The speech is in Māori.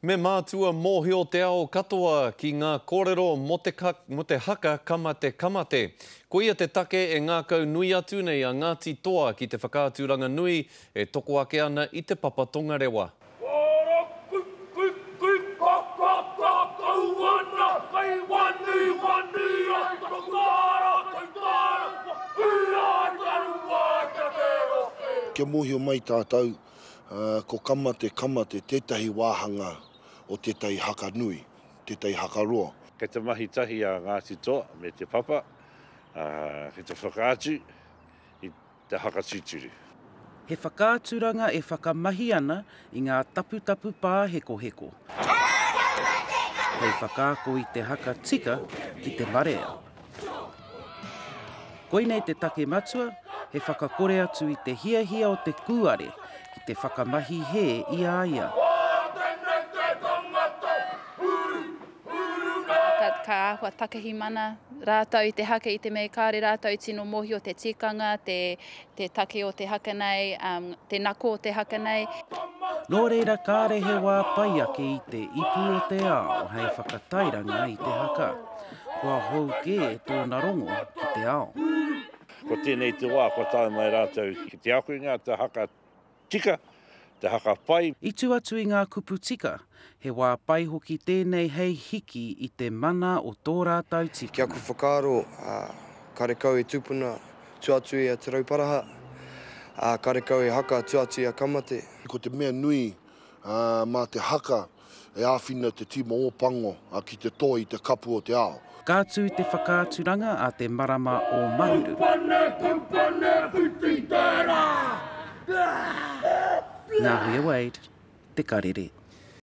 Me mātua mōhio te ao katoa ki ngā kōrero mo te haka kamate. Ko ia te take e ngā kau nui atu nei a Ngāti Toa ki te whakaaturanga nui e toko ake ana i te papa tongarewa. Kia mōhio mai tātou, ko kamate, tētahi wāhanga o tētahi haka nui, tētahi haka roa. Kei te mahi tahi a Ngāti Toa me te papa, kei te whakaatu i te haka titiri. He whakaaturanga e whakamahi ana i ngā tapu pā heko. Hei whakaako i te haka tika ki te marea. Koinei te take matua, he whakakore atu i te hiahia o te kuare ki te whakamahi he ia. Ka āhua takahi mana rātau i te haka i te mea kāre rātau i tino mohi o te tikanga, te take o te haka nei, te nako o te haka nei. Nō reira kāre he wā pai ake i te ipu o te ao hei whakatairanga i te haka. Kua hou ke e tōna rongo ki te ao. Ko tēnei te wā, ko tāu mai rātau ki te akuinga, te haka tika, te haka pai. I tu atu i ngā kupu tika, he wā pai hoki tēnei hei hiki i te mana o tō rātau tika. Kia ku whakaaro, karekau e tupuna, tuatu e a te rauparaha, karekau e haka, tuatu e a kamate. Ko te mea nui mā te haka e āwhina te tima o pango ki te toa i te kapu o te ao. Kātu te whakaaturanga a te marama o Mahuru. Ngā hui Wade, te karere.